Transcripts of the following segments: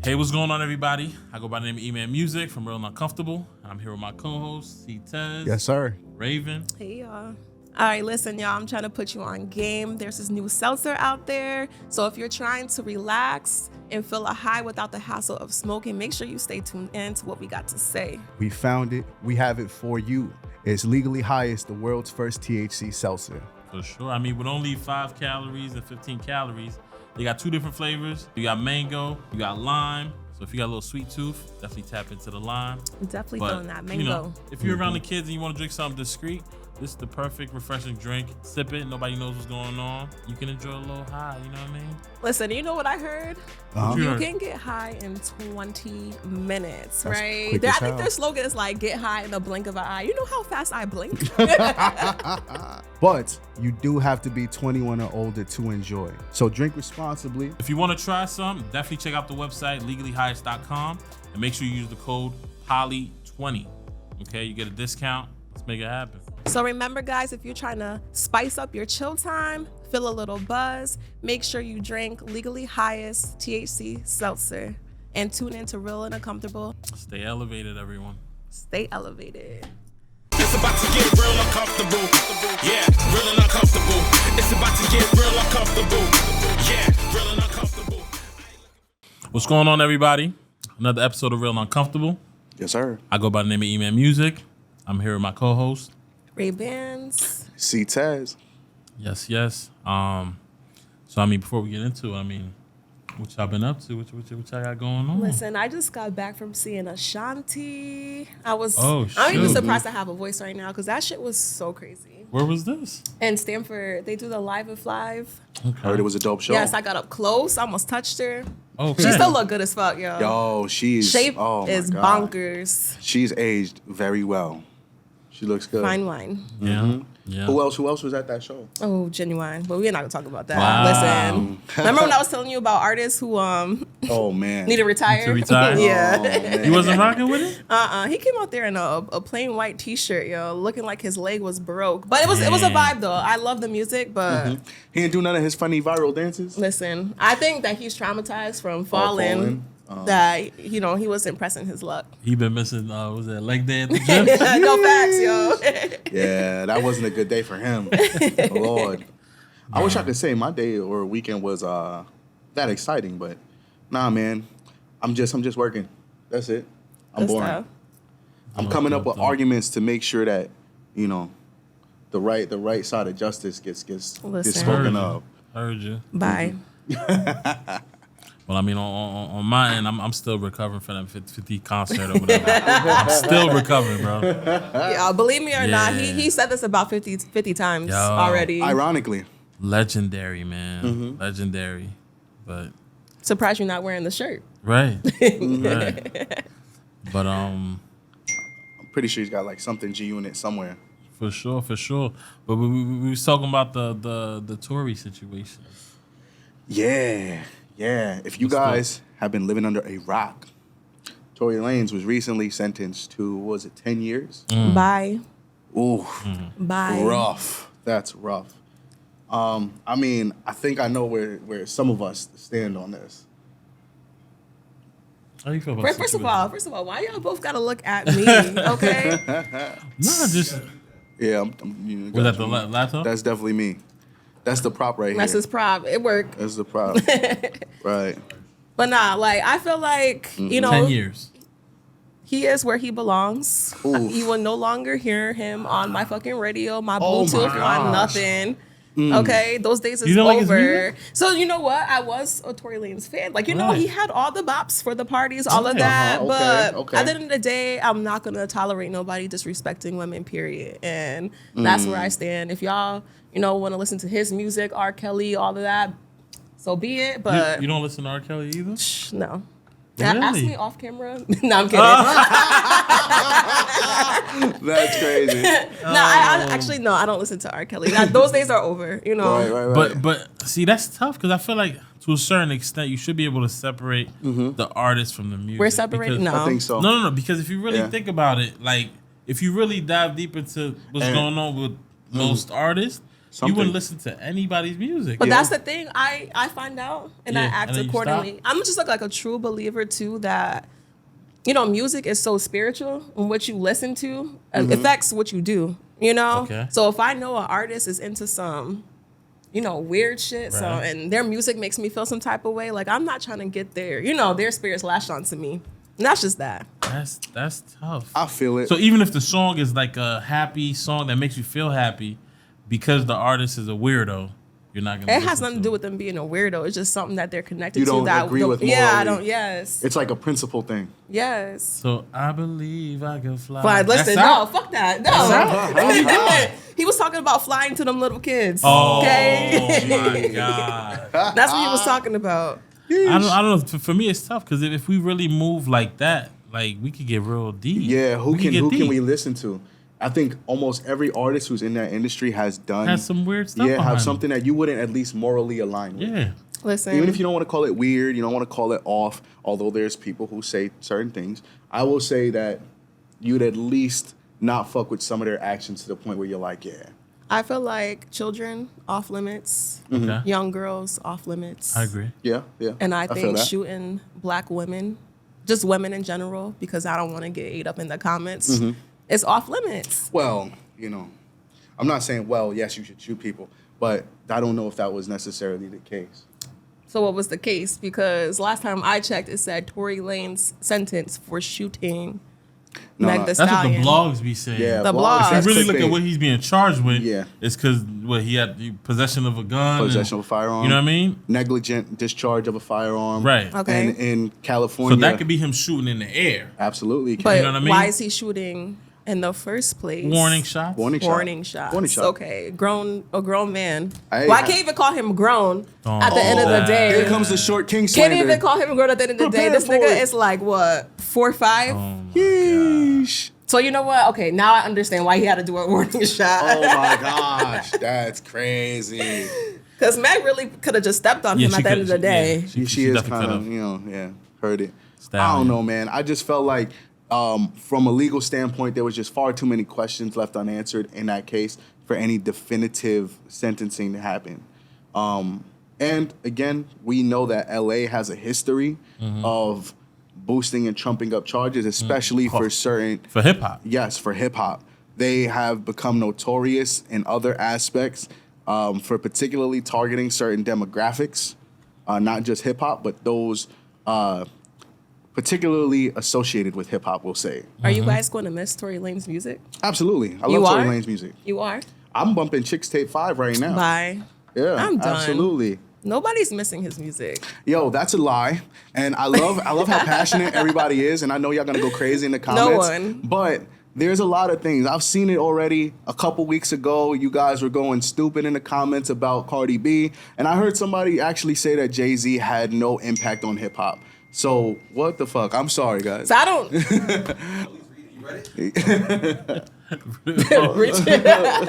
Hey, what's going on, everybody? I go by the name of Eman Music from Real and Uncomfortable. I'm here with my co-host, Ctez. Yes, sir. Rayven. Hey, y'all. All right, listen, y'all, I'm trying to put you on game. There's this new seltzer out there. So if you're trying to relax and feel a high without the hassle of smoking, make sure you stay tuned in to what we got to say. We found it. We have it for you. It's legally highest, the world's first THC seltzer. For sure. I mean, with only 5 calories and 15 calories, they got 2 different flavors. You got mango, you got lime. So if you got a little sweet tooth, definitely tap into the lime. Definitely feeling that mango. You know, if you're around the kids and you want to drink something discreet, this is the perfect refreshing drink. Sip it, nobody knows what's going on. You can enjoy a little high, you know what I mean? Listen, you know what I heard? What you You heard? can get high in 20 minutes, That's right? quick I as think hell. their slogan is like, get high in the blink of an eye. You know how fast I blink? But you do have to be 21 or older to enjoy. So drink responsibly. If you want to try some, definitely check out the website, legallyhighest.com, and make sure you use the code POLY20. Okay, you get a discount. Let's make it happen. So remember, guys, if you're trying to spice up your chill time, feel a little buzz, make sure you drink Legally Highest THC Seltzer and tune in to Real and Uncomfortable. Stay elevated, everyone. Stay elevated. It's about to get real uncomfortable. Yeah, real and uncomfortable. It's about to get real uncomfortable. Yeah, real and uncomfortable. What's going on, everybody? Another episode of Real and Uncomfortable. Yes, sir. I go by the name of Eman Music. I'm here with my co-host. Ray-Bans. Ctez. Yes. So, I mean, before we get into it, I mean, what y'all been up to? What y'all got going on? Listen, I just got back from seeing Ashanti. I'm Oh, even shoot. surprised I have a voice right now because that shit was so crazy. Where was this? And Stanford, they do the Live at Live. Heard it was a dope show. Yes, I got up close, almost touched her. Okay. She still look good as fuck, yo. Yo, she's Shape oh my is God. bonkers. She's aged very well. She looks good. Fine wine. Yeah. Who else was at that show? Oh, genuine. But we're not gonna talk about that. Wow. Listen. Remember when I was telling you about artists who Oh man. need to retire? To retire? Yeah. Oh, man. You wasn't rocking with it? He came out there in a plain white t-shirt, yo, looking like his leg was broke. But it was a vibe though. I love the music, but He didn't do none of his funny viral dances. listen, I think that he's traumatized from falling. falling. That he wasn't pressing his luck. He been missing, was that leg day at the gym? No facts, yo. Yeah, that wasn't a good day for him. Lord. I wish I could say my day or weekend was that exciting, but nah, man. I'm just working. That's it. I'm Good boring. stuff. I'm coming up with arguments to make sure that, you know, the right side of justice gets Listen. spoken of. Heard you. Bye. Well, I mean, on my end, I'm still recovering from that 50 concert or whatever. I'm still recovering, bro. Yeah, believe me or not, Yeah. he said this about 50 times Yo. already. Ironically. Legendary, man. Legendary. But, Surprised you're not wearing the shirt. right. Right. But, I'm pretty sure he's got like something G Unit somewhere. for sure. But we was talking about the Tory situation. Yeah. If you What's guys have been living under a rock, Tory Lanez was recently sentenced to, what was it, 10 years? Bye. Ooh, Bye. rough. That's rough. I mean, I think I know where some of us stand on this. How you feel about First of all, why y'all both gotta look at me? Okay. Nah, just, Yeah, you was that the laptop? That's definitely me. That's the prop right That's here. his prop. It worked. That's the prop. Right. But nah, like I feel like, 10 years. he is where he belongs. Oof. You will no longer hear him on my fucking radio, my Oh my Bluetooth, on gosh. nothing. Okay, those days is You don't like his over. music? So you know what? I was a Tory Lanez fan. Like you know, Right. he had all the bops for the parties, all of Right. that. Okay, But okay. at the end of the day, I'm not gonna tolerate nobody disrespecting women. Period. And that's where I stand. If y'all, want to listen to his music, R. Kelly, all of that, so be it. But You don't listen to R. Kelly either? no. Really? Ask me off camera. No, I'm kidding. That's crazy. I actually no, I don't listen to R. Kelly. Those days are over. Right. But see, that's tough because I feel like to a certain extent you should be able to separate the artist from the music. We're separated. because- No, I think so. No. Because if you really Yeah. think about it, like if you really dive deep into what's And- going on with most artists, you wouldn't listen to anybody's music. But that's the thing. I find out and I Yeah, act and then you accordingly. I'm just like a true believer too that, you know, music is so spiritual, and what you listen to affects what you do. You know. Okay. So if I know an artist is into some, you know, weird shit, so Right. and their music makes me feel some type of way, like I'm not trying to get their, you know, their spirits lashed onto me. And that's just that. That's tough. I feel it. So even if the song is like a happy song that makes you feel happy, because the artist is a weirdo, you're not gonna. It has nothing to do with them being a weirdo. It's just something that they're connected You to. don't That agree with Yeah, I morally. don't. Yes. It's like a principle thing. Yes. So I believe I can fly. But listen, That's no, out. fuck that. No. He was talking about flying to them little kids. Oh Okay. my god. That's what he was talking about. I don't know. For me, it's tough because if we really move like that, like we could get real deep. Yeah, who We could can get deep. we listen to? I think almost every artist who's in that industry has some weird stuff. Yeah, behind have them. something that you wouldn't at least morally align with. Yeah. Listen. Even if you don't want to call it weird, you don't want to call it off, although there's people who say certain things, I will say that you'd at least not fuck with some of their actions to the point where you're like, yeah. I feel like children off limits, Okay. young girls off limits. I agree. Yeah. And I feel think that. shooting black women, just women in general, because I don't want to get ate up in the comments, it's off limits. Well, you know, I'm not saying, well, yes, you should shoot people, but I don't know if that was necessarily the case. So what was the case? Because last time I checked, it said Tory Lanez sentence for shooting No, Meg no. Thee That's what the Stallion. blogs be saying. Yeah, The blogs, blogs. If that's you really look clickbait. at what he's being charged with, Yeah. it's because he had possession of a gun, Possession of a firearm. You know what I mean? Negligent discharge of a firearm. Right. Okay. And in California. So that could be him shooting in the air. Absolutely. But You know what I mean? why is he shooting in the first place? Warning shots. Warning shot. Warning shots. Warning shot. Okay, a grown man. Hey, Well, I can't even call him grown Oh, at the end of the that. day. Here comes the short king Can't slander. even call him grown at the end of the day. Prepare This for nigga it. is like what, 4'5"? Oh my God. Yeesh. So you know what? Okay, now I understand why he had to do a warning shot. Oh my gosh, that's crazy. Because Meg really could have just stepped on Yeah, him she at the end of the could- day. yeah, She is definitely kind of, could've. heard it. Stallion. I don't know, man. I just felt like from a legal standpoint, there was just far too many questions left unanswered in that case for any definitive sentencing to happen. And again, we know that LA has a history of boosting and trumping up charges, especially for certain For hip hop. Yes, for hip hop. They have become notorious in other aspects for particularly targeting certain demographics, not just hip hop, but those particularly associated with hip hop, we'll say. Are you guys going to miss Tory Lanez music? Absolutely. I You love Tory are? Lanez music. You are? I'm bumping Chicks Tape 5 right now. Bye. Yeah, I'm done. absolutely. Nobody's missing his music. Yo, that's a lie. And I love how passionate everybody is. And I know y'all gonna go crazy in the comments. one. But there's a lot of things. I've seen it already. A couple weeks ago, you guys were going stupid in the comments about Cardi B. And I heard somebody actually say that Jay-Z had no impact on hip hop. So what the fuck? I'm sorry, guys. So I don't. You ready? Richard.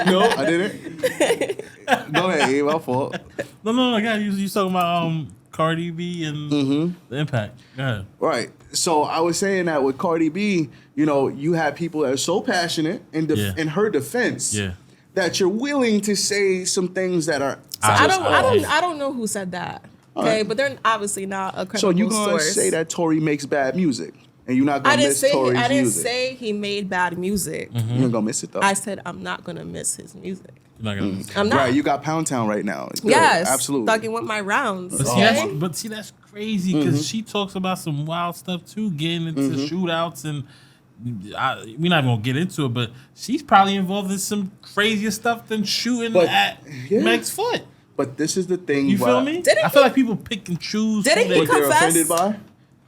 No, I didn't. Go ahead, Eve, my fault. No, God, you talking about Cardi B and the impact. Go ahead. Right. So I was saying that with Cardi B, you have people that are so passionate in her defense Yeah. that you're willing to say some things that are. I just- don't know who said that. Okay, right. but they're obviously not a credible So you're gonna source. say that Tory makes bad music, and you're not I gonna didn't miss say Tory's I didn't music. say he made bad music. You're not gonna miss it though. I said I'm not gonna miss his music. You're not gonna. I'm not. Right. You got Pound Town right now. Good, Yes, absolutely. Thugging with my rounds. But Okay? see, that's crazy because she talks about some wild stuff too, getting into shootouts and. We're not gonna get into it, but she's probably involved in some crazier stuff than shooting But, at yeah. Meg's foot. But this is the thing. You feel me? Didn't I feel he- like people pick and choose. Didn't who he they- What they're confess? offended by?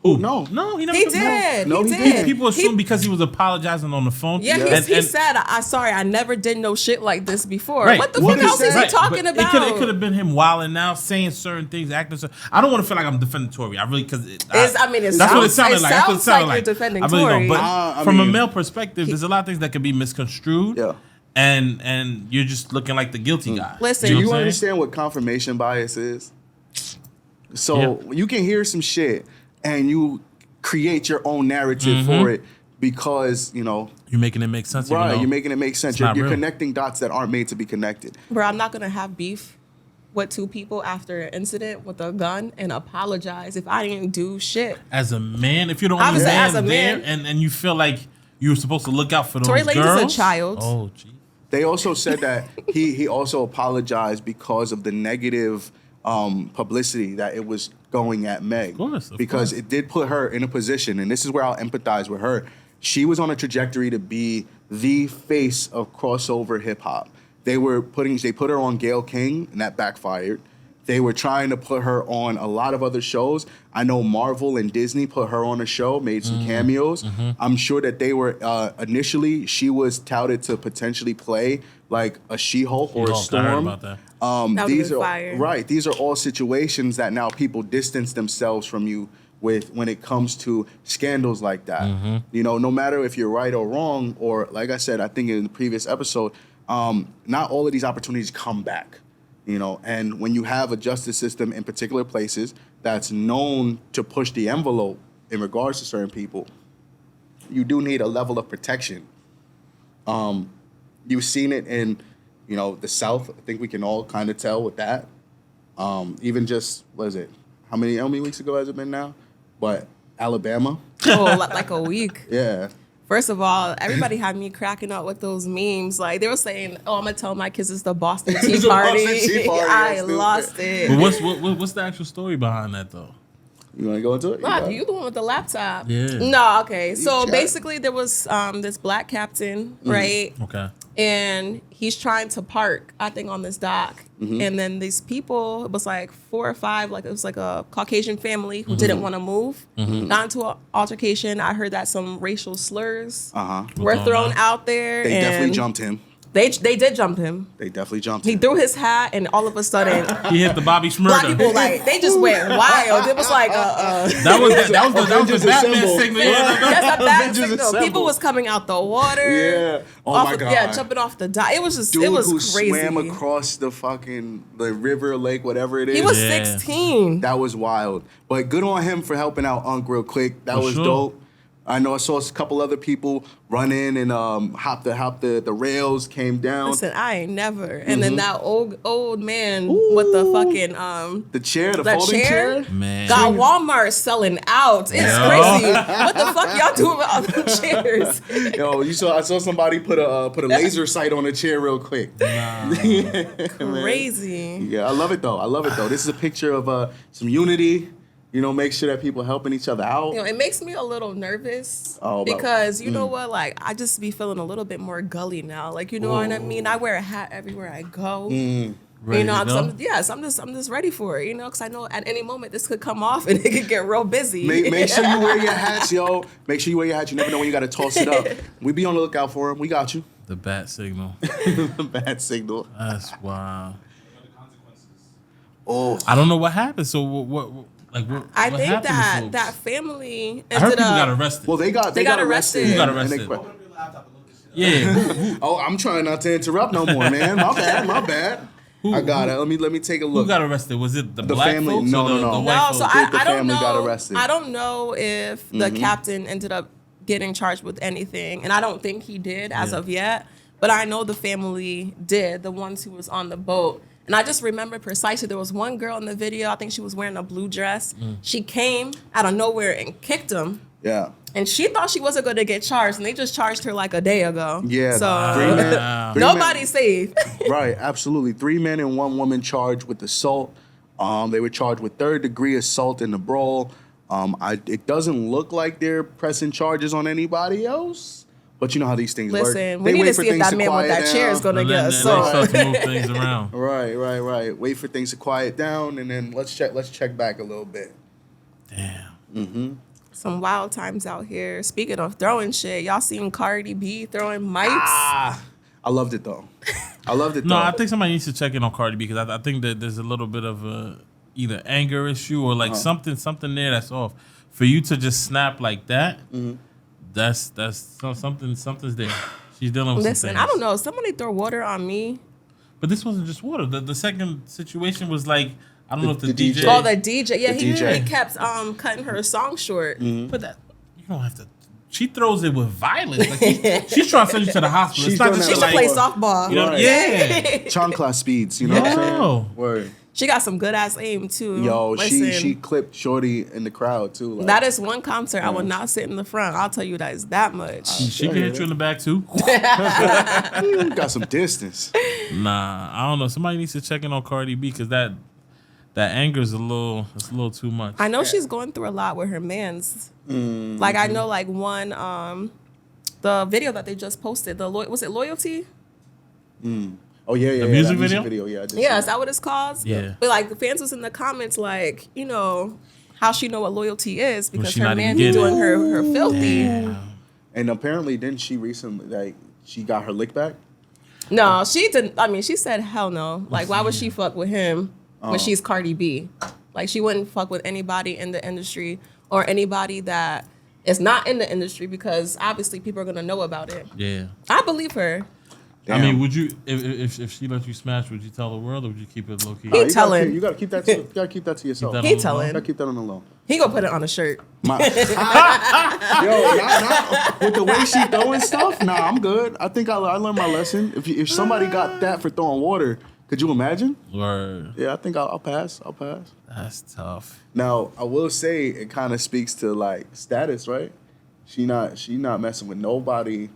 Who? No. No, he never. He confessed. did. No, he he did. didn't. People assume He- because he was apologizing on the phone. Yeah, he said, "I sorry, I never did no shit like this before." Right. What the What fuck is else is that? he talking but about? It could have been him wilding now, saying certain things, acting. I don't want to feel like I'm defending Tory. I really because It's- that's what it sounded like. That's what it sounds sounded like like. you're defending I really Tory. don't. But I from a mean- male perspective, there's a lot of things that can be misconstrued. Yeah. And you're just looking like the guilty guy. Listen, Do know you what I'm saying? understand what confirmation bias is? So you can hear some shit and you create your own narrative for it because, You're making it make sense. right, you're making it make sense. not You're real. connecting dots that aren't made to be connected. Bro, I'm not gonna have beef with two people after an incident with a gun and apologize if I didn't do shit. As a man, if you're the I only would say man as a there, man. and you feel like you were supposed to look out for those Tory Lanez girls. is a child. Oh, gee. They also said that he also apologized because of the negative publicity that it was going at Meg. Of because course. it did put her in a position, and this is where I'll empathize with her. She was on a trajectory to be the face of crossover hip hop. They put her on Gayle King, and that backfired. They were trying to put her on a lot of other shows. I know Marvel and Disney put her on a show, made some cameos. I'm sure that they were initially she was touted to potentially play like a She-Hulk or a She-Hulk, I heard Storm. about that. That These would've are been fire. right. These are all situations that now people distance themselves from you with when it comes to scandals like that. No matter if you're right or wrong, or like I said, I think in the previous episode, not all of these opportunities come back. And when you have a justice system in particular places that's known to push the envelope in regards to certain people, you do need a level of protection. You've seen it in, the South. I think we can all kind of tell with that. Even just, what is it? How many weeks ago has it been now? But Alabama. Oh, like a week. Yeah. First of all, everybody had me cracking up with those memes. Like they were saying, "Oh, I'm gonna tell my kids it's the Boston Tea It's the Party." Boston Tea Party, I that's stupid. lost it. But what's the actual story behind that though? You want to go into it? Wow, you the one with the laptop? Yeah. No, okay. So chat. basically, there was this black captain, right? Okay. And he's trying to park, I think, on this dock. And then these people, it was like 4 or 5, like it was like a Caucasian family who didn't want to move. Got into an altercation. I heard that some racial slurs were thrown out there. They and definitely jumped him. They did jump him. They definitely jumped He him. threw his hat, and all of a sudden, He hit the Bobby black Shmurda. people they just went wild. It was like That was the Avengers Batman Assemble. signal. that's a bad Avengers signal. Assemble. People was coming out the water. Yeah. Oh my God. Yeah, jumping off the dock. It was just, Dude it was who crazy. swam across the river, lake, whatever it is. He was Yeah. 16. That was wild. But good on him for helping out Unc real quick. That For was sure. dope. I know I saw a couple other people run in and hop the rails, came down. Listen, I ain't never. And then that old man with the fucking The chair, the that folding chair. Man. got Walmart selling out. It's Yeah. crazy. What the fuck y'all doing with all them chairs? Yo, I saw somebody put a laser sight on a chair real quick. Crazy. Yeah, I love it though. This is a picture of some unity. Make sure that people helping each other out. It makes me a little nervous About- because you know what? Like I just be feeling a little bit more gully now. Like you know what I mean? I wear a hat everywhere I go. Ready to go? I'm just ready for it. Because I know at any moment this could come off and it could get real busy. Make sure you wear your hats, yo. Make sure you wear your hats. You never know when you got to toss it up. We be on the lookout for them. We got you. The bat signal. Bad signal. That's wild. Oh, I don't know what happened. So what I what think happened to that folks? that family I heard ended people got up. arrested. well, they got arrested. Who got And arrested? they- Yeah. Oh, I'm trying not to interrupt no more, man. My bad. I got it. Let me take a Who look. got arrested? Was it the The black family? folks No, or the, no. the No, white No, so folks? I The don't family know. got arrested. I don't know if the captain ended up getting charged with anything, and I don't think he did as of yet. But I know the family did. The ones who was on the boat. And I just remember precisely there was one girl in the video, I think she was wearing a blue dress. She came out of nowhere and kicked him. Yeah. And she thought she wasn't going to get charged, and they just charged her like a day ago. Yeah. So Three men- three men- nobody's safe. Right, absolutely. 3 men and 1 woman charged with assault. They were charged with 3rd-degree assault in the brawl. It doesn't look like they're pressing charges on anybody else. But you know how these things work. Listen, They we need wait to for see if things that to man with quiet that chair is down. going to And get then they assaulted. start to move things around. Right. Wait for things to quiet down, and then let's check back a little bit. Damn. Some wild times out here. Speaking of throwing shit, y'all seen Cardi B throwing mics? I loved it though. No, I think somebody needs to check in on Cardi because I think that there's a little bit of a either anger issue or like something there that's off. For you to just snap like that, that's something's there. She's dealing with some Listen, things. I don't know. Somebody throw water on me. But this wasn't just water. The second situation was like I don't know if the the DJ. Oh, the DJ. Yeah, The he DJ. kept cutting her song short. But that you don't have to she throws it with violence. Like she's trying to send you to the hospital. It's not just She should like, play softball. you know, Right. yeah. Chancla speeds, you know what I'm saying? Word. She got some good ass aim too. Yo, Listen, she clipped Shorty in the crowd too. Like, that is one concert I would not sit in the front. I'll tell you that is that much. She can hit you in the back too. got some distance. Nah, I don't know. Somebody needs to check in on Cardi B because that anger is a little too much. I know she's going through a lot with her mans. Like I know, like one, the video that they just posted. Was it Loyalty? Oh yeah, The music that video? Yeah, I did. Yeah, is that what it's called? Yeah. But like the fans was in the comments, like, you know, how she know what loyalty is because she her not man even be getting doing her filthy. Damn. And apparently, didn't she recently like she got her lick back? No, she didn't. I mean, she said hell no. Like, why would she fuck with him when she's Cardi B? Like, she wouldn't fuck with anybody in the industry or anybody that is not in the industry because obviously people are gonna know about it. Yeah. I believe her. I mean, would you if she let you smash, would you tell the world or would you keep it low key? He telling. You gotta keep that. You gotta keep that to yourself. Keep that He on the telling. You gotta keep that on the low. He gonna put it on a shirt. Not with the way she throwing stuff. Nah, I'm good. I think I learned my lesson. If somebody got that for throwing water, could you imagine? Word. Yeah, I think I'll pass. I'll pass. That's tough. Now I will say it kind of speaks to like status, right? She not messing with nobody.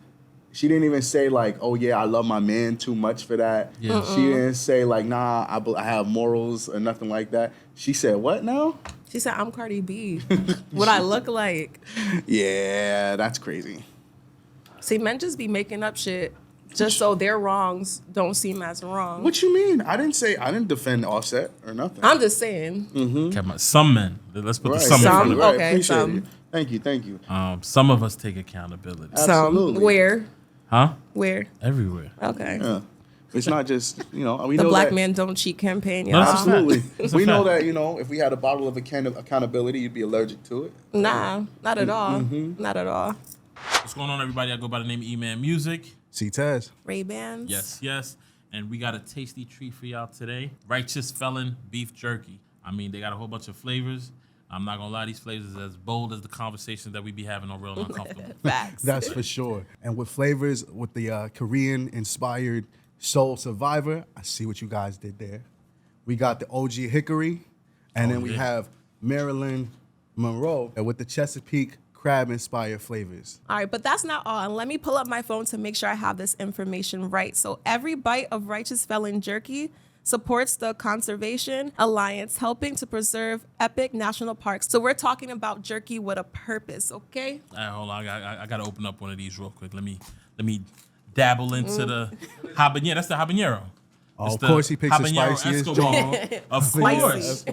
She didn't even say like, oh yeah, I love my man too much for that. Yeah. She didn't say like, nah, I have morals or nothing like that. She said what now? She said, I'm Cardi B. What I look like. Yeah, that's crazy. See, men just be making up shit just so their wrongs don't seem as wrong. What you mean? I didn't defend Offset or nothing. I'm just saying. Some men. Let's put the Right. some in front of it. Okay, Appreciate some. it. Thank you. Some of us take accountability. Absolutely. Some. Where? Huh? Where? Everywhere. Okay. Yeah. It's not just, we The know Black that, Man Don't Cheat campaign, No, y'all. that's a fact. Absolutely. It's a We know fact. that, if we had a bottle of accountability, you'd be allergic to it. Nah, not at all. Not at all. What's going on, everybody? I go by the name Eman Music. Ctez. Ray-Bans. Yes. And we got a tasty treat for y'all today. Righteous Felon beef jerky. I mean, they got a whole bunch of flavors. I'm not gonna lie, these flavors are as bold as the conversations that we be having on Real and Uncomfortable. Facts. That's for sure. And with flavors, with the Korean-inspired Soul Survivor, I see what you guys did there. We got the OG Hickory, and then we have Marilyn Monroe with the Chesapeake crab-inspired flavors. All right, but that's not all. And let me pull up my phone to make sure I have this information right. So every bite of Righteous Felon jerky supports the Conservation Alliance, helping to preserve epic national parks. So we're talking about jerky with a purpose, okay? All right, hold on. I gotta open up one of these real quick. Let me dabble into the habanero. That's the habanero. Oh, It's of the course he picks the habanero spiciest Escobar. joint. Of Spicy. course.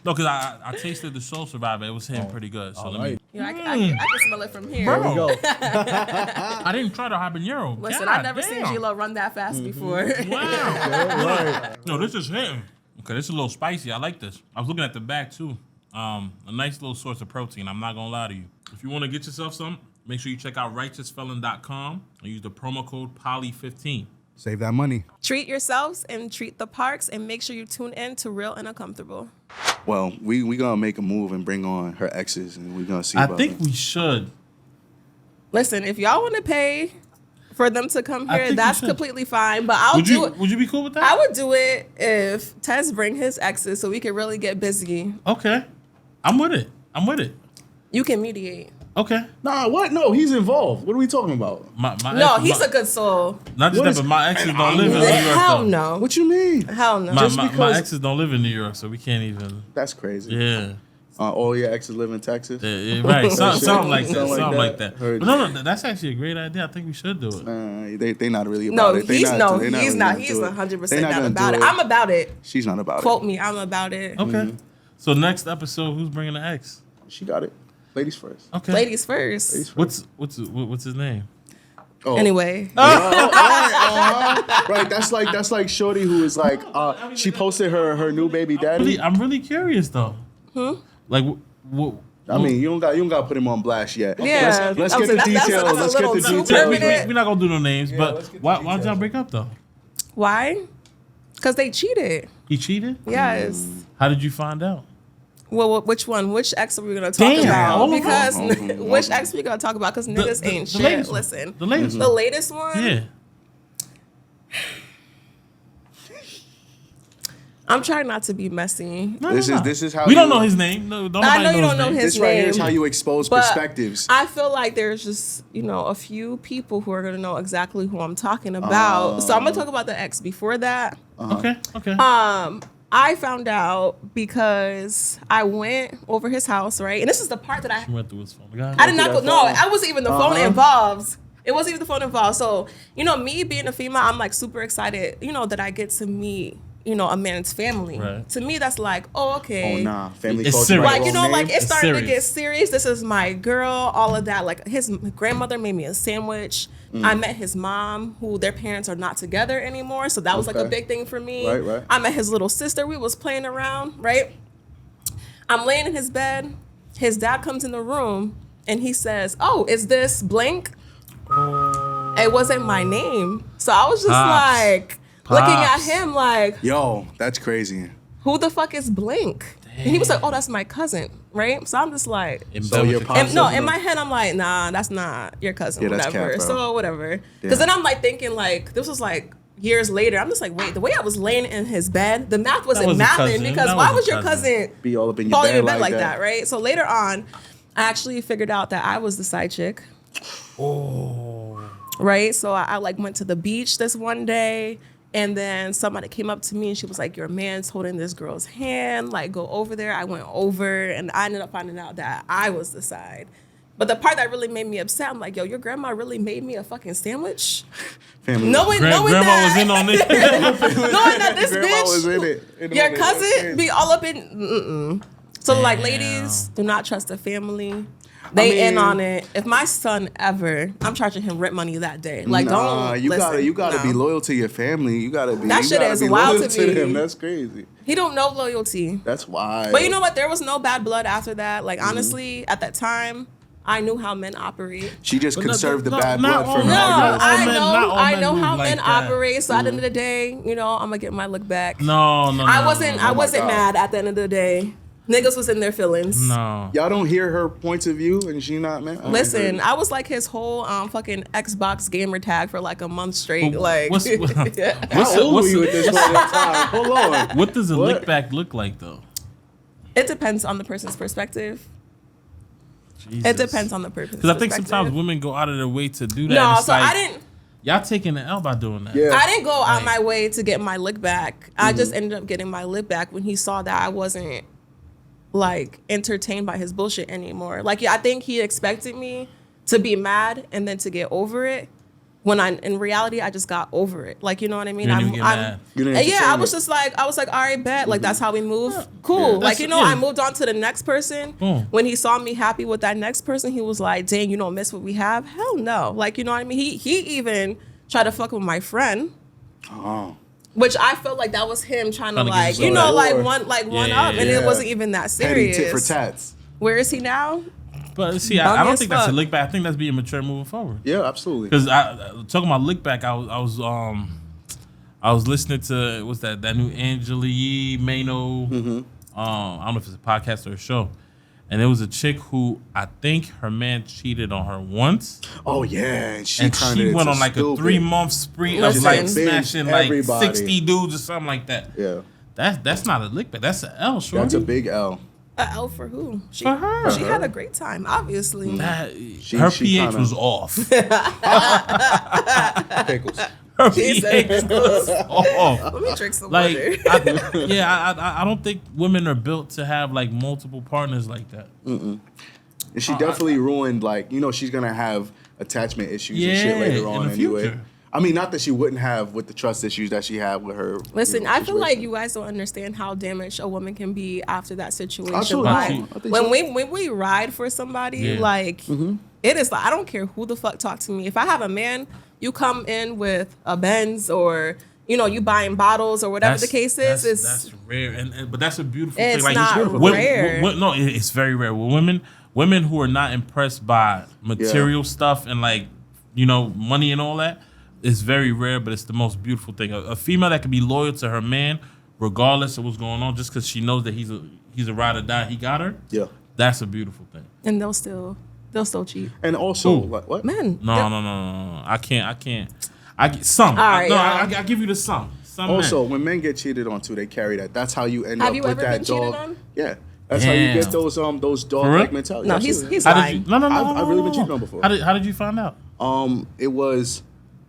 No, because I tasted the Soul Survivor. It was hitting pretty good. So let me. You know, I can smell it from here. Bro, Go. I didn't try the habanero. Listen, God I've never damn. seen G-Lo run that fast before. Wow. No, this is hitting. Okay, this is a little spicy. I like this. I was looking at the back too. A nice little source of protein. I'm not gonna lie to you. If you want to get yourself some, make sure you check out righteousfelon.com and use the promo code POLY15. Save that money. Treat yourselves and treat the parks, and make sure you tune in to Real and Uncomfortable. Well, we gonna make a move and bring on her exes, and we're gonna see I about think it. we should. Listen, if y'all want to pay for them to come I here, think we that's should. completely fine. But I'll Would do you it. Would you be cool with that? I would do it if Tez bring his exes so we can really get busy. Okay, I'm with it. You can mediate. Okay. Nah, what? No, he's involved. What are we talking about? My No, ex- he's my- a good soul. Not just What that, is- but my exes don't live in New York. Hell though. no. What you mean? Hell no. My, Just my because- exes don't live in New York, so we can't even. That's crazy. Yeah. All your exes live in Texas. Yeah, right. Something like that. Something Something like like that. that. Heard But no, that's actually a great idea. I think we should do it. They not really No, about it. They he's not- no, they he's really not. gonna He's do it. 100% They not gonna about do it. I'm about it. She's not about Quote me, I'm about it. Okay. So next episode, who's bringing the ex? it. She got it. Ladies first. Okay. Ladies first. What's his name? Oh. Anyway. Right. That's like Shorty who is like she posted her new baby daddy. I'm really curious though. Like what? I mean, you don't got to put him on blast yet. Yeah. Let's I get was the like, that's details. a Let's get little the too details. permanent. We're not gonna do no names, let's but get the why'd details. y'all break up though? Why? Because they cheated. He cheated? Yes. How did you find out? Well, which one? Which ex are we gonna talk Damn, all about? of Because them. which ex are we gonna talk about? Because niggas ain't the shit. latest one. Listen, The latest the latest one. Yeah. I'm trying not to be messy. This is how we don't know his name. No, I know you don't know his This right here name. is how you expose But perspectives. I feel like there's just, a few people who are gonna know exactly who I'm talking about. So I'm gonna talk about the ex before that. Okay. I found out because I went over his house, right? And this is the part that I Went through his phone. I did not go. No, I wasn't even the phone involved. It wasn't even the phone involved. So, me being a female, I'm like super excited, that I get to meet, a man's family. Right. To me, that's like, oh, okay. Oh nah, family It's culture. serious. by Like, the wrong like name. it's starting to serious. get serious. This is my girl, all of that. Like his grandmother made me a sandwich. I met his mom, who their parents are not together anymore. So that was like a Okay. big thing for me. Right. I met his little sister. We was playing around, right? I'm laying in his bed. His dad comes in the room and he says, "Oh, is this blank?" It wasn't my name. So I was just Pops. like looking at Pops. him like, Yo, that's crazy. who the fuck is Blink? And he was like, oh, that's my cousin, right? So I'm just like, So your pops and, no, doesn't in know. my head, I'm like, nah, that's not your cousin, Yeah, that's whatever. cap, bro. So whatever. Yeah. Because then I'm like thinking like, this was like years later. I'm just like, wait, the way I was laying in his bed, the math wasn't was a mathing cousin. because That why was was a your cousin. cousin Be all up in your falling bed, in bed like that, right? So later on, I actually figured out that I was the side chick. Oh. Right? So I like went to the beach this one day and then somebody came up to me and she was like, your man's holding this girl's hand, like go over there. I went over and I ended up finding out that I was the side. But the part that really made me upset, I'm like, yo, your grandma really made me a fucking sandwich? Family. Knowing Grandma that, was in on it. knowing that this Grandma was in bitch, it. In the your moment. cousin be all up in, So like Damn. ladies, do not trust the family. They in on it. If my son ever, I'm charging him rent money that day. Like, Nah, don't. you listen, gotta no. be loyal to your family. You gotta be. That you shit gotta is be wild loyal to me. them. That's crazy. He don't know loyalty. That's wild. But you know what? There was no bad blood after that. Like honestly, at that time, I knew how men operate. She just But conserved the no, bad not blood all for her. men. No, all I men- know, not all I men know move how like men that. operate. So at the end of the day, I'm gonna get my look back. No. I wasn't my God. mad at the end of the day. Niggas was in their feelings. No. Y'all don't hear her points of view, and she not man. Listen, I was like his whole fucking Xbox gamer tag for like a month straight. Like, What's How old were you at this point in time? Hold on. What does a What? lick back look like though? it depends on the person's perspective. Jesus. It depends on the person's Because I think perspective. sometimes women go out of their way to do that. No, and it's so like, I didn't. Y'all taking the L by doing that. Yeah. I didn't go out Right. my way to get my lick back. I just ended up getting my lick back when he saw that I wasn't like entertained by his bullshit anymore. Like, yeah, I think he expected me to be mad and then to get over it. When in reality, I just got over it. Like, you know what I mean? You didn't even get mad. You didn't yeah, I entertain was it. just like, all right, bet. Like, that's how we move. Cool. Yeah. Like, That's- yeah. I moved on to the next person. Boom. When he saw me happy with that next person, he was like, dang, you don't miss what we have? Hell no. Like, you know what I mean? He even tried to fuck with my friend. Oh. Which I felt like that was him trying to Trying to get like, you some like more. one Yeah, up, and yeah. it wasn't even that Petty serious. tit for tats. Where is he now? But see, I Bummy don't as think that's a fuck. lick back. I think that's being mature moving forward. Yeah, absolutely. Because talking about lick back, I was listening to what's that new Angela Yee Mano. I don't know if it's a podcast or a show, and it was a chick who I think her man cheated on her once, Oh yeah, and she and turned she it went into on like stupid. a 3-month spree of Listen. like Just smashing binge like everybody. 60 dudes or something like that. Yeah, That's not a lick back. That's an L, shorty. that's a big L. A L for who? She, For her. She had a great time, obviously. That- She her kinda- pH was off. Pickles. Her She pH said- was off. Let me drink some Like, water. I don't think women are built to have like multiple partners like that. And she definitely ruined, like, she's gonna have attachment issues and shit Yeah, later in on the anyway. future. I mean, not that she wouldn't have with the trust issues that she had with her. Listen, I feel like situation. you guys don't understand how damaged a woman can be after that situation. Absolutely. Like, I think when so. we ride for somebody, Yeah. like it is like I don't care who the fuck talk to me. If I have a man, you come in with a Benz or you buying bottles or whatever the case is. That's rare, but that's a beautiful It's thing. Like, not rare. No, it's very rare. With women who are not impressed by material stuff and like money and all that, it's very rare. But it's the most beautiful thing. A female that can be loyal to her man regardless of what's going on, just because she knows that he's a ride or die, he got her. Yeah. That's a beautiful thing. And they'll still cheat. And also, like, what? Men. No. I can't. I get some. All right, I give you the some. Some Also, men. when men get cheated on too, they carry that. That's how you end Have up you with ever that been cheated dog. on? Yeah. That's how you get Damn. those dog For real? like mentality. No, Absolutely. he's How did lying. you? No. I've really been cheated on before. How did you find out? It was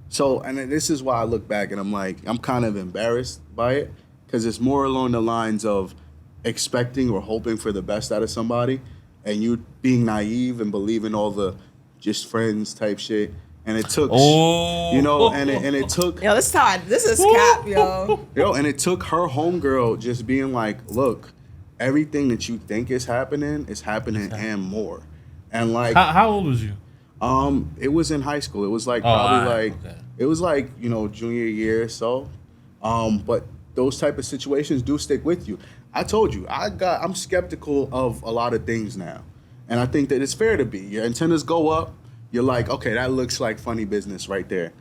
so, and then this is why I look back and I'm like, I'm kind of embarrassed by it because it's more along the lines of expecting or hoping for the best out of somebody, and you being naive and believing all the just friends type shit. And it took, and it took, Yo, this is cap, yo. and it took her homegirl just being like, look, everything that you think is happening and more. And like, How old was you? it was in high school. It was like it was like, junior year or so. But those type of situations do stick with you. I told you, I'm skeptical of a lot of things now. And I think that it's fair to be. Your antennas go up. You're like, okay, that looks like funny business right there.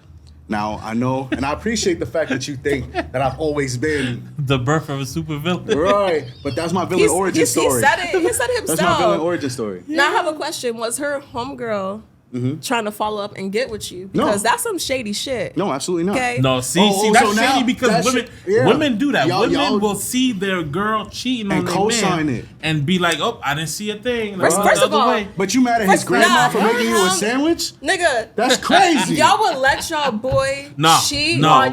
Now, I know, and I appreciate the fact that you think that I've always been The birth of a supervillain. right, but that's my villain origin story. He said it. He said it himself. That's my villain origin story. Now I have a question. Was her homegirl trying to follow up and get with you? No. Because that's some shady shit. No, absolutely not. Okay. No, see, Oh, that's so now shady because that's women do that. Y'all- Women will see their girl cheating on And their co-sign man it. and be like, "Oh, I didn't see a thing." First Like, of the other all- way. But you mad at his grandma for making you a sandwich? Nigga. That's crazy. Y'all would let y'all boy cheat on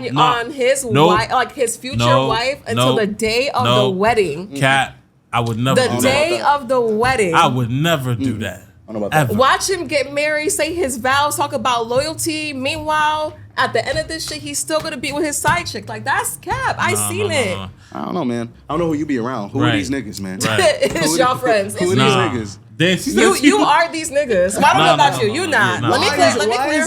his wife, like his future wife, until the day of the wedding. Cat, I would never. The do day that. of the wedding. I would never do that. I don't know about that. Ever. Watch him get married, say his vows, talk about loyalty. Meanwhile, at the end of this shit, he's still gonna be with his side chick. Like, that's cap. I seen it. I don't know, man. I don't know who you be around. Who are Right. these niggas, man? Right. It's y'all friends. Who are It's these you. niggas? You are these niggas. Well, I don't know about you. You not. no. Let me Why is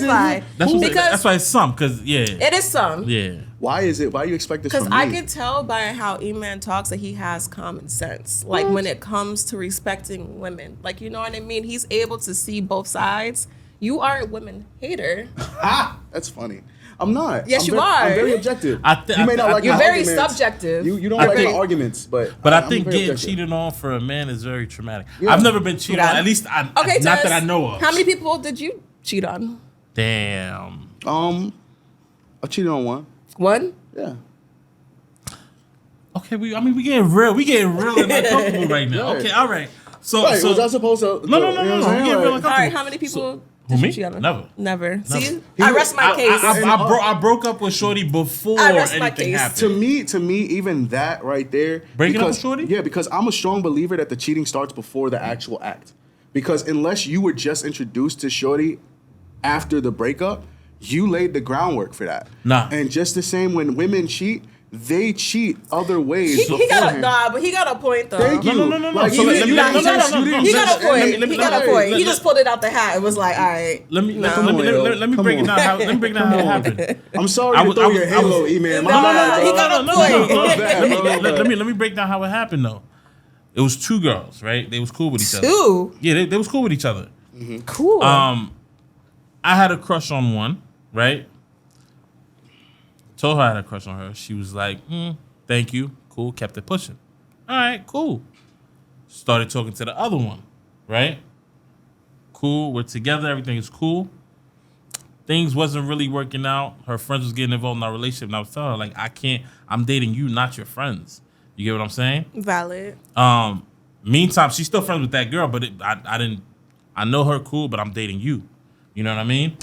it clarify. That's why it's some, because It is some. yeah. Why is it? Why you expect this Because from me? I can tell by how Eman talks that he has common sense. Like when it comes to respecting women. Like, you know what I mean? He's able to see both sides. You are a women hater. That's funny. I'm not. Yes, you are. I'm very objective. I you may not like You're my very arguments. subjective. You don't like my arguments, but I I'm think very getting objective. cheated on for a man is very traumatic. Yeah. I've never been cheated on. At least not Okay, that Tess, I know of. How many people did you cheat on? Damn. I cheated on one. One? Yeah. Okay, we getting real. We getting real and uncomfortable right now. Right. Okay, all right. So, Right, so was I supposed to? no. you know what I'm We saying? getting real Like, All uncomfortable. right, how many people Who, did me? you cheat on? Never. Never. See? He- I rest my case. I broke up with Shorty before I rest my anything case. happened. To me, even that right there. Breaking up because- with Shorty? Yeah, because I'm a strong believer that the cheating starts before the actual act. Because unless you were just introduced to Shorty after the breakup, you laid the groundwork for that. Nah. And just the same when women cheat, they cheat other ways. He got a beforehand. but he got a point though. Thank you. No. Like, So you let didn't- me- you let me- didn't- no, you no, didn't He just- got a point. let me- He got a let- point. let- He just pulled it out the hat. It was like, all right. Let me Come on, break it down. How it happened. I'm sorry I to was- throw I was- your I was- halo, E-man. My No, bad, he bro. got a No. point. Let me break down how it happened though. It was two girls, right? They was cool with each other. Two? Yeah, they was cool with each other. Cool. I had a crush on one, right? Told her I had a crush on her. She was like, thank you. Cool. Kept it pushing. All right, cool. Started talking to the other one, right? Cool. We're together. Everything is cool. Things wasn't really working out. Her friends was getting involved in our relationship. And I was telling her, like, I'm dating you, not your friends. You get what I'm saying? Valid. Meantime, she's still friends with that girl, but I know her cool, but I'm dating you. You know what I mean?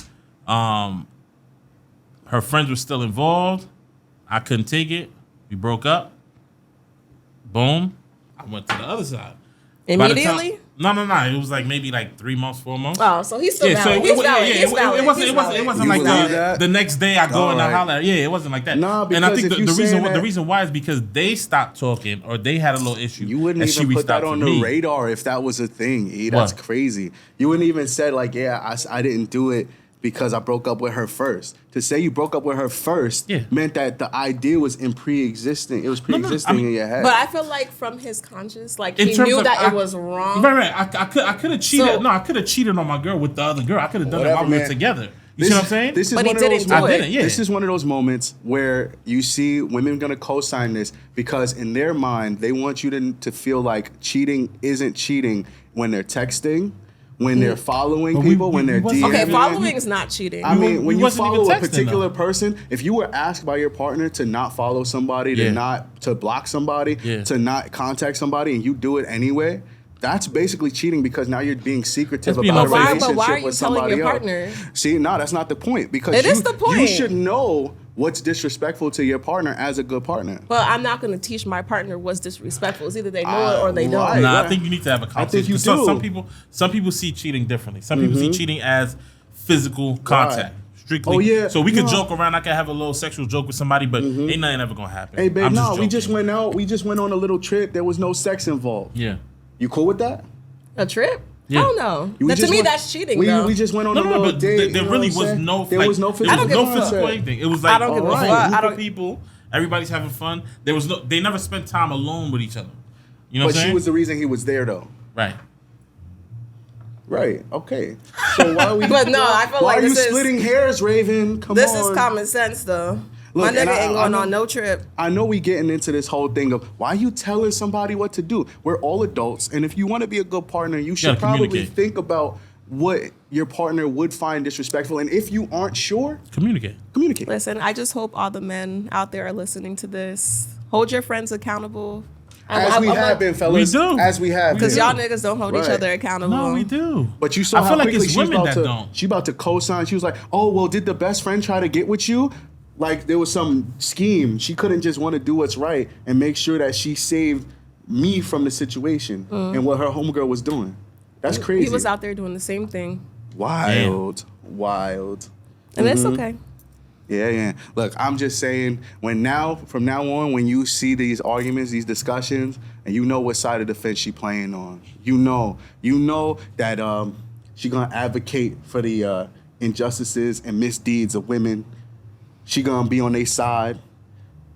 Her friends were still involved. I couldn't take it. We broke up. Boom. I went to the other side. By the time- Immediately? No. It was like maybe like 3 months, 4 months. Oh, so he's still valid. it He's valid. He's valid. It wasn't You like believe that? the next day I go and I Alright. holler. Yeah, it wasn't like that. Nah, and I because think if you the saying that- reason why is because they stopped talking or they had a little issue. You wouldn't and she even reached put that out to on the me. radar if that was a thing. E. That's What? crazy. You wouldn't even said like, yeah, I didn't do it because I broke up with her first. To say you broke up with her first meant that the idea was pre-existing. It was pre-existing in your head. But I feel like from his conscience, like In he terms knew of- that it was wrong. Right. I could have cheated. So- I could have cheated on my girl with the other girl. I could have done it Whatever, while we were man. together. You see what I'm saying? This is But one he of those didn't do moments. it. didn't, yeah. This is one of those moments where you see women gonna co-sign this because in their mind they want you to feel like cheating isn't cheating when they're texting, when they're following But we- people, we- when they're we wasn't- DMing. Okay, following is not cheating. I mean, we when you wasn't even follow a texting, particular though. person, if you were asked by your partner to not follow somebody, Yeah. to block somebody, Yeah. to not contact somebody, and you do it anyway, that's basically cheating because now you're being secretive That's being about a unfaithful. relationship Why are you with telling somebody your else. partner? See, no, that's not the point because It you, is the point. you should know what's disrespectful to your partner as a good partner. Well, I'm not going to teach my partner what's disrespectful. It's either they know it or they right. don't. Nah, right. I think you need to have a conversation. think you 'Cause do. Some people see cheating differently. Some people see cheating as physical contact. Strictly. Oh, yeah. So we could No. joke around. I could have a little sexual joke with somebody, but ain't nothing ever gonna happen. Hey, babe, I'm no, we joking. just went out. We just went on a little trip. There was no sex involved. Yeah. You cool with that? A trip? Yeah. I don't know. We That, to just me, went- that's cheating, we, though. We just went on No, a no, little but date. there you know really what I'm was saying? no. There like, was no there physical was no contact. physical anything. It was like don't give a a fuck. whole I group don't- of people. Everybody's having fun. There was no. They never spent time alone with each other. You know what But I'm she saying? was the reason he was there, though. Right. Right. Okay. So why are we? But no, I feel why like are you this is- splitting hairs, Raven? Come This on. is common sense, though. Look, My and nigga I- ain't I going know- on no trip. I know we getting into this whole thing of why you telling somebody what to do. We're all adults, and if you want to be a good partner, you should gotta probably communicate. think about what your partner would find disrespectful. And if you aren't sure, Communicate. communicate. Listen, I just hope all the men out there are listening to this. Hold your friends accountable. As we have been, fellas. We do. As we have Because been. y'all niggas don't hold each Right. other accountable. No, we do. But you saw I how feel like quickly it's she was women about that to. don't. She about to co-sign. She was like, "Oh well, did the best friend try to get with you?" Like there was some scheme. She couldn't just want to do what's right and make sure that she saved me from the situation and what her homegirl was doing. That's crazy. He was out there doing the same thing. Wild, wild. And it's okay. Yeah, yeah. Look, I'm just saying, from now on, when you see these arguments, these discussions, and you know what side of the fence she playing on, you know that she gonna advocate for the injustices and misdeeds of women. She gonna be on their side.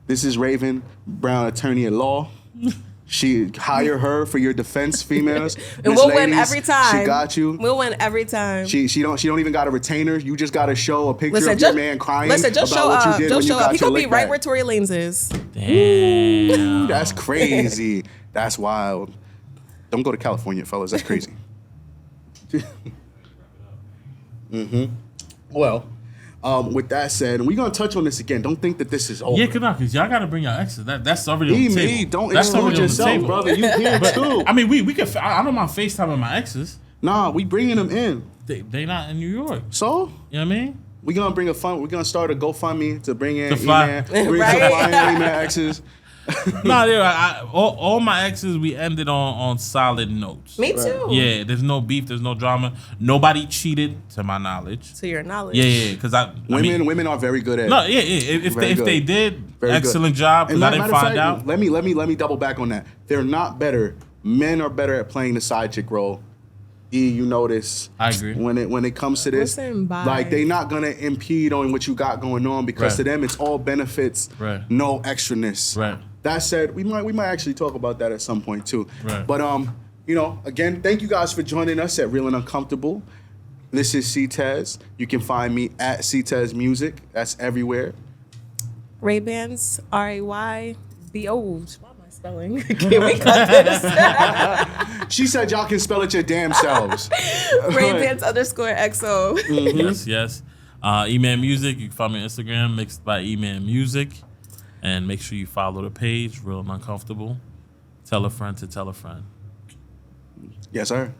This is Rayven Brown, attorney at law. She hire her for your defense, females. And Miss we'll win Ladies, every time. She got you. We'll win every time. She don't even got a retainer. You just got to show a picture Listen, of just, your man crying listen, just about show what up. you did Just when you show up. got He your could be lick right back. where Tory Lanez is. Damn. That's crazy. That's wild. Don't go to California, fellas. That's crazy. Well, with that said, and we're gonna touch on this again. Don't think that this is over. Yeah, because y'all got to bring your exes. That's already on the table. Me, don't That's exclude already on the yourself, table. brother. You here too. I mean, we could. I don't mind FaceTiming my exes. Nah, we bringing them in. They not in New York. So You know what I mean? we're gonna start a GoFundMe to bring in To fly. Eman, Right. to fly in Eman exes. No, all my exes, we ended on solid notes. Me too. Yeah, there's no beef, there's no drama. Nobody cheated, to my knowledge. To your knowledge. Yeah, because Women are very good at. No, yeah. If Very they good. did, Very good. excellent job. Because I didn't matter of find fact, out. Let me double back on that. They're not better. Men are better at playing the side chick role. You know this. I agree. When it comes to this, Listen, bye. like they not gonna impede on what you got going on because Right. to them it's all benefits, Right. no extraness. Right. That said, we might actually talk about that at some point too. Right. But again, thank you guys for joining us at Real and Uncomfortable. This is Ctez. You can find me at Ctez Music. That's everywhere. Ray-Bans, RAYBO. Why am I spelling? Can we cut this? She said y'all can spell it your damn selves. Ray-Bans _XO. Yes. Eman Music. You can find me on Instagram, mixed by Eman Music. And make sure you follow the page, Real and Uncomfortable. Tell a friend to tell a friend. Yes, sir.